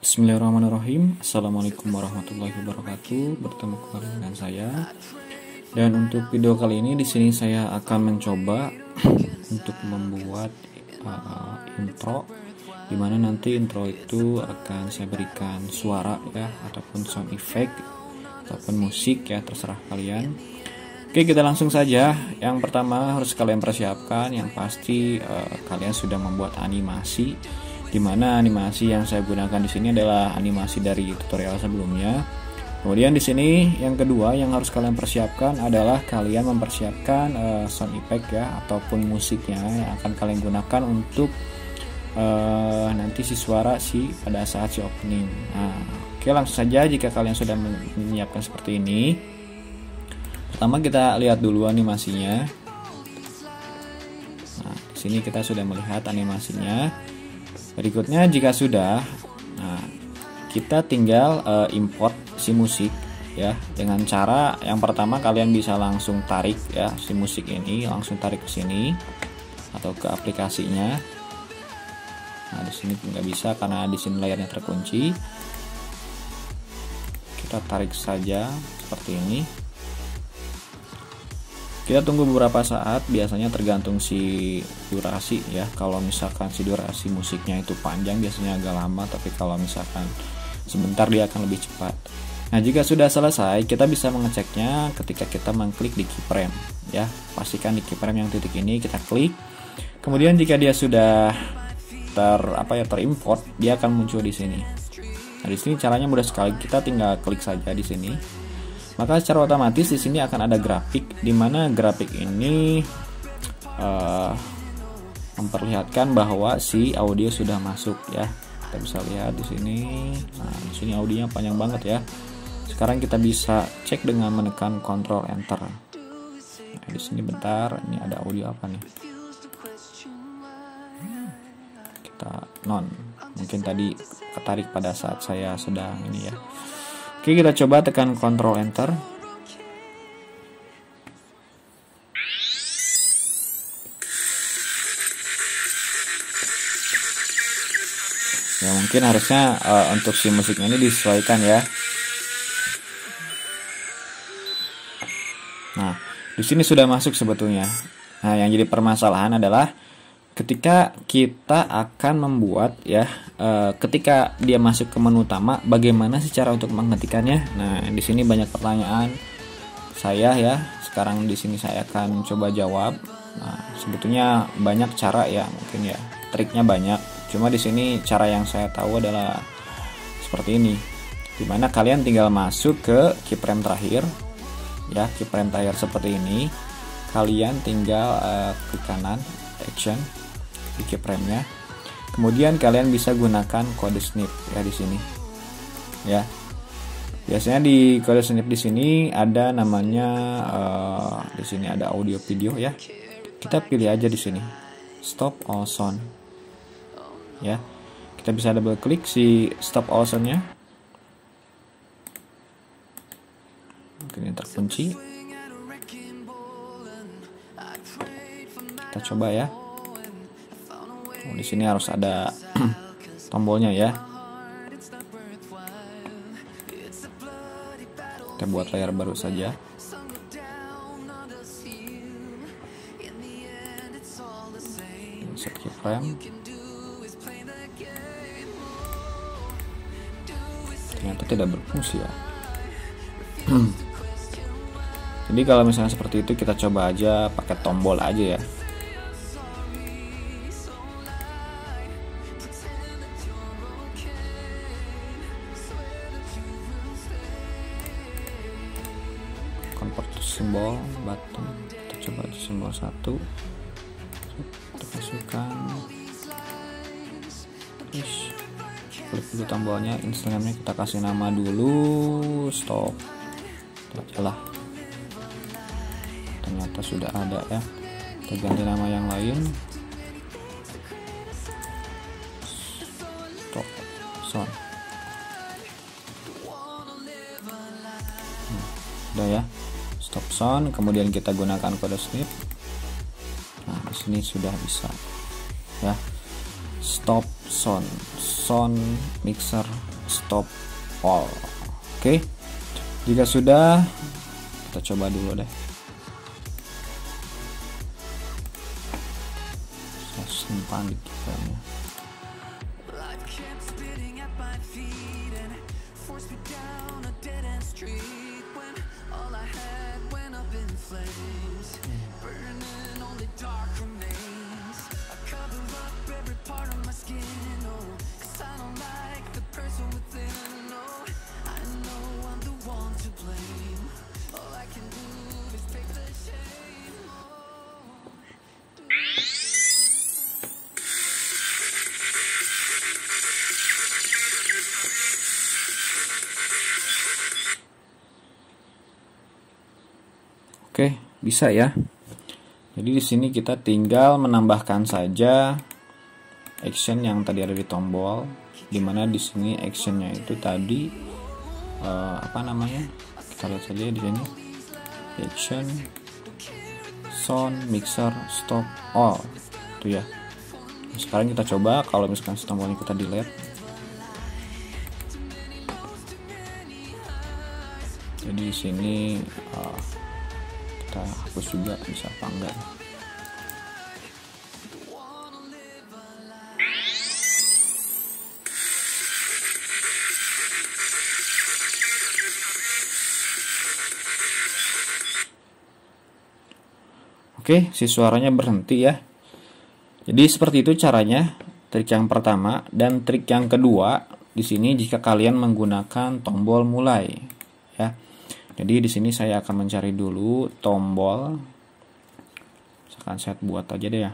Bismillahirrahmanirrahim. Assalamualaikum warahmatullahi wabarakatuh. Bertemu kembali dengan saya. Dan untuk video kali ini di sini saya akan mencoba untuk membuat intro, dimana nanti intro itu akan saya berikan suara ya, ataupun sound effect ataupun musik ya, terserah kalian. Oke, kita langsung saja. Yang pertama harus kalian persiapkan, yang pasti kalian sudah membuat animasi, dimana animasi yang saya gunakan di sini adalah animasi dari tutorial sebelumnya. Kemudian di sini yang kedua yang harus kalian persiapkan adalah kalian mempersiapkan sound effect ya, ataupun musiknya yang akan kalian gunakan untuk nanti si suara pada saat si opening. Nah, oke, langsung saja jika kalian sudah menyiapkan seperti ini. Pertama kita lihat dulu animasinya. Nah, di sini kita sudah melihat animasinya. Berikutnya jika sudah, nah, kita tinggal import si musik ya, dengan cara yang pertama kalian bisa langsung tarik ya si musik ini, langsung tarik ke sini atau ke aplikasinya. Nah, di sini nggak bisa karena di sini layarnya terkunci. Kita tarik saja seperti ini. Kita tunggu beberapa saat, biasanya tergantung si durasi ya. Kalau misalkan si durasi musiknya itu panjang biasanya agak lama, tapi kalau misalkan sebentar dia akan lebih cepat. Nah, jika sudah selesai kita bisa mengeceknya ketika kita mengklik di keyframe ya. Pastikan di keyframe yang titik ini kita klik. Kemudian jika dia sudah terimport, dia akan muncul di sini. Nah, di sini caranya mudah sekali, kita tinggal klik saja di sini. Maka secara otomatis di sini akan ada grafik, di mana grafik ini memperlihatkan bahwa si audio sudah masuk ya. Kita bisa lihat di sini. Nah, di sini audionya panjang banget ya. Sekarang kita bisa cek dengan menekan Ctrl Enter. Nah, di sini bentar, ini ada audio apa nih? Kita mungkin tadi ketarik pada saat saya sedang ini ya. Oke, kita coba tekan Ctrl Enter. Ya, mungkin harusnya untuk si musiknya ini disesuaikan ya. Nah, di sini sudah masuk sebetulnya. Nah, yang jadi permasalahan adalah ketika kita akan membuat ya, ketika dia masuk ke menu utama, bagaimana sih cara untuk menghentikannya? Nah, di sini banyak pertanyaan saya ya. Sekarang di sini saya akan coba jawab. Nah, sebetulnya banyak cara ya, mungkin ya, triknya banyak. Cuma di sini cara yang saya tahu adalah seperti ini. Dimana kalian tinggal masuk ke keyframe terakhir ya, keyframe terakhir seperti ini. Kalian tinggal klik kanan action di keyframe-nya. Kemudian kalian bisa gunakan kode snip ya di sini. Ya. Biasanya di kode snip di sini ada namanya di sini ada audio video ya. Kita pilih aja di sini. Stop all sound. Ya. Kita bisa double klik si stop all sound-nya. Mungkin ini terkunci. Kita coba ya. Di sini harus ada tombolnya ya. Kita buat layar baru saja. Insert keyframe. Ternyata tidak berfungsi ya. Jadi kalau misalnya seperti itu, kita coba aja pakai tombol aja ya. Convert to symbol button, kita coba di simbol 1, kita masukkan, terus klik dulu tombolnya, Instagramnya kita kasih nama dulu, stop, lah. Ternyata sudah ada ya, kita ganti nama yang lain, stop sound. Udah ya, stop sound. Kemudian kita gunakan kode snip. Nah, di sini sudah bisa ya. Stop sound mixer stop all. Oke, jika sudah, kita coba dulu deh. Saya simpan di keyframe-nya. Oke, bisa ya. Jadi di sini kita tinggal menambahkan saja action yang tadi ada di tombol, dimana di sini actionnya itu tadi apa namanya? Kita lihat saja di sini. Action, sound, mixer, stop, all. Itu ya. Nah, sekarang kita coba kalau misalkan tombolnya kita delete. Jadi di sini kita hapus juga, bisa apa enggak. Oke, si suaranya berhenti ya. Jadi seperti itu caranya, trik yang pertama. Dan trik yang kedua di sini jika kalian menggunakan tombol mulai ya. Jadi di sini saya akan mencari dulu tombol. Misalkan saya buat aja deh ya.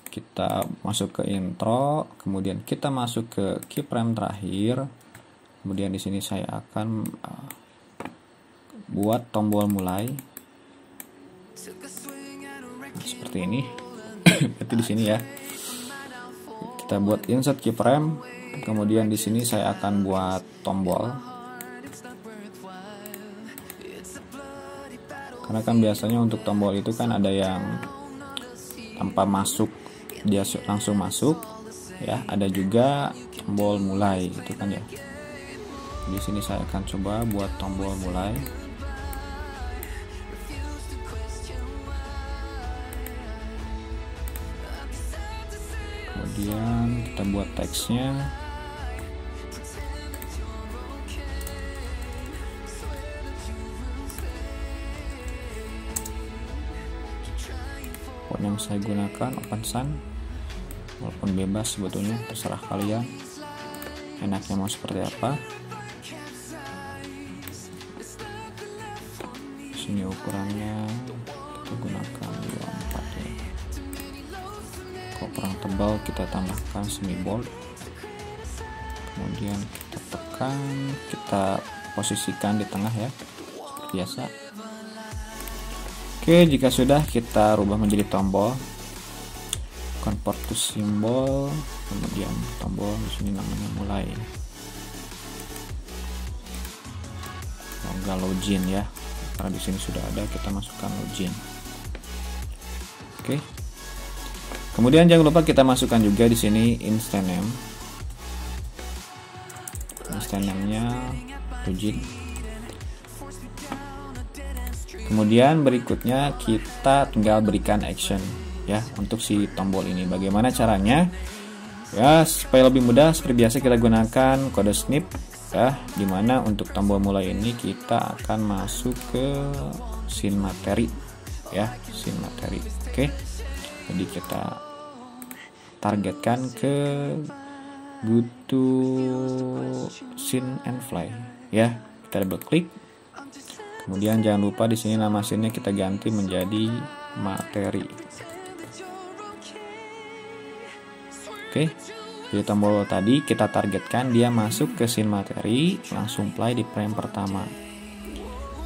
Kita masuk ke intro, kemudian kita masuk ke keyframe terakhir. Kemudian di sini saya akan buat tombol mulai. Nah, seperti ini. Berarti di sini ya. Kita buat insert keyframe, kemudian di sini saya akan buat tombol. Karena kan biasanya untuk tombol itu kan ada yang tanpa masuk dia langsung masuk ya, ada juga tombol mulai gitu kan ya. Di sini saya akan coba buat tombol mulai. Kemudian kita buat teksnya. Yang saya gunakan Open Sun, walaupun bebas sebetulnya, terserah kalian enaknya mau seperti apa. Sini ukurannya kita gunakan 24 ya. Kalau kurang tebal kita tambahkan semi bold. Kemudian kita tekan, kita posisikan di tengah ya, seperti biasa. Oke, jika sudah kita rubah menjadi tombol, convert to symbol, kemudian tombol di sini namanya mulai. Semoga login ya, karena di sini sudah ada, kita masukkan login. Oke. Kemudian jangan lupa kita masukkan juga di sini instant name. Instant name-nya login. Kemudian berikutnya kita tinggal berikan action ya untuk si tombol ini. Bagaimana caranya? Ya, supaya lebih mudah seperti biasa kita gunakan kode snip ya, dimana untuk tombol mulai ini kita akan masuk ke scene materi ya, scene materi. Oke. Jadi kita targetkan ke go to scene and fly ya. Kita double klik. Kemudian jangan lupa di sini nama scene-nya kita ganti menjadi materi. Oke. Jadi tombol tadi kita targetkan dia masuk ke scene materi, langsung play di frame pertama.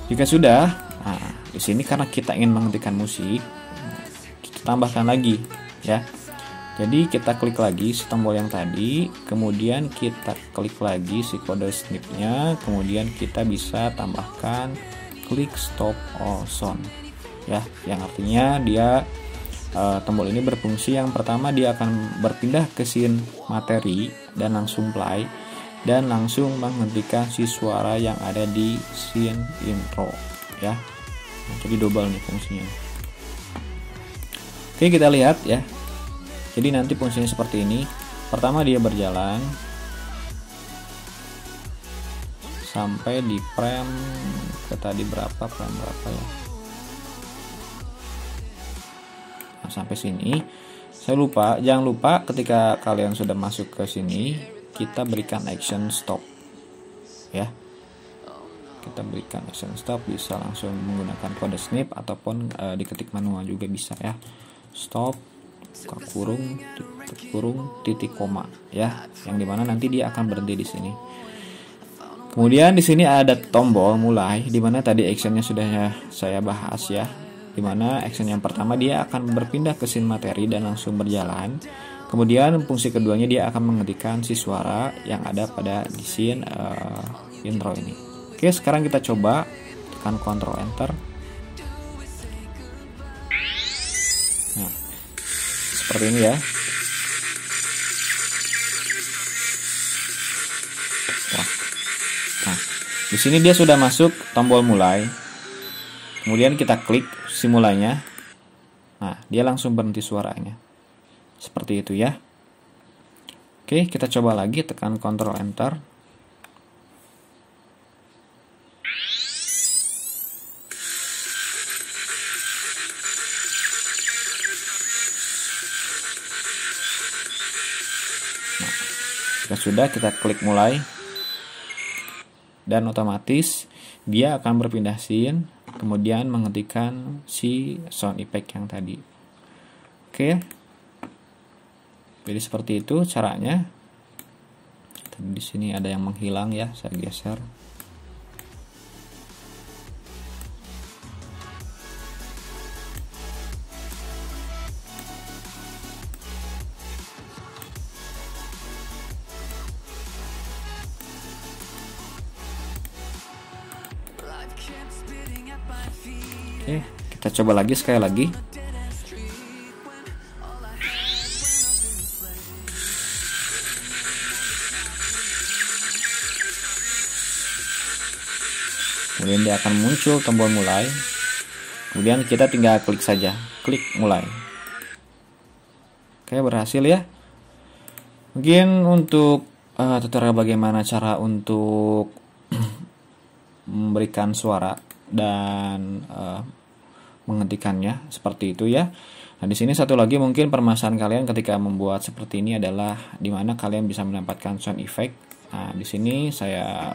Jika sudah, nah di sini karena kita ingin menghentikan musik, kita tambahkan lagi ya. Jadi kita klik lagi si tombol yang tadi, kemudian kita klik lagi si kode snipnya, kemudian kita bisa tambahkan klik stop all sound ya, yang artinya dia tombol ini berfungsi yang pertama dia akan berpindah ke scene materi dan langsung play. dan langsung menghentikan si suara yang ada di scene intro ya. Nah, jadi double nih fungsinya. Oke, kita lihat ya. Jadi nanti fungsinya seperti ini. Pertama dia berjalan sampai di frame ke tadi berapa, frame berapa ya. Nah, sampai sini. Saya lupa, jangan lupa ketika kalian sudah masuk ke sini, kita berikan action stop. Ya. Kita berikan action stop, bisa langsung menggunakan kode snip ataupun diketik manual juga bisa ya. Stop, buka kurung, tutup kurung, titik koma ya. Yang dimana nanti dia akan berhenti di sini. Kemudian di sini ada tombol mulai, dimana tadi actionnya sudah saya bahas ya. Dimana action yang pertama dia akan berpindah ke scene materi dan langsung berjalan. Kemudian fungsi keduanya dia akan menghentikan si suara yang ada pada di scene intro ini. Oke, sekarang kita coba tekan Ctrl Enter. Nah, seperti ini ya. Nah, di sini dia sudah masuk tombol mulai. Kemudian kita klik simulainya. Nah, dia langsung berhenti suaranya. Seperti itu ya. Oke, kita coba lagi, tekan Ctrl Enter. Nah, jika sudah, kita klik mulai. Dan otomatis dia akan berpindah scene, kemudian menghentikan si sound effect yang tadi. Oke. Jadi seperti itu caranya. Tadi di sini ada yang menghilang ya, saya geser. Oke, kita coba lagi sekali lagi. Kemudian dia akan muncul tombol mulai. Kemudian kita tinggal klik saja, klik mulai. Oke, berhasil ya. Mungkin untuk tutorial bagaimana cara untuk memberikan suara dan menghentikannya seperti itu ya. Nah, di sini satu lagi mungkin permasalahan kalian ketika membuat seperti ini adalah di mana kalian bisa mendapatkan sound effect. Nah, di sini saya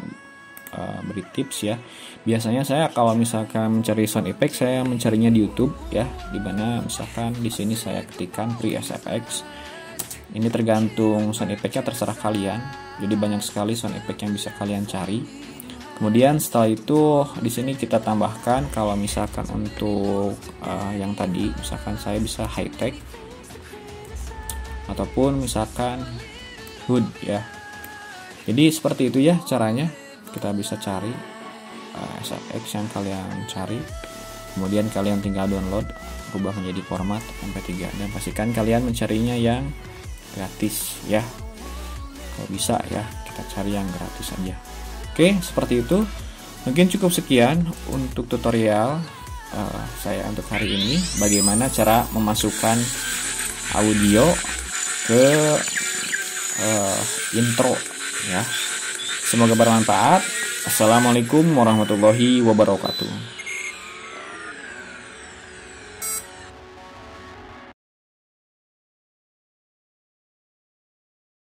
beri tips ya. Biasanya saya kalau misalkan mencari sound effect, saya mencarinya di YouTube ya. Di mana misalkan di sini saya ketikkan Free SFX. Ini tergantung sound effect-nya, terserah kalian. Jadi banyak sekali sound effect yang bisa kalian cari. Kemudian setelah itu di sini kita tambahkan kalau misalkan untuk yang tadi misalkan saya bisa high tech ataupun misalkan hood ya. Jadi seperti itu ya caranya. Kita bisa cari SFX yang kalian cari. Kemudian kalian tinggal download, rubah menjadi format MP3 dan pastikan kalian mencarinya yang gratis ya. Kalau bisa ya, kita cari yang gratis aja. Oke, seperti itu. Mungkin cukup sekian untuk tutorial saya untuk hari ini. Bagaimana cara memasukkan audio ke intro ya. Semoga bermanfaat. Assalamualaikum warahmatullahi wabarakatuh.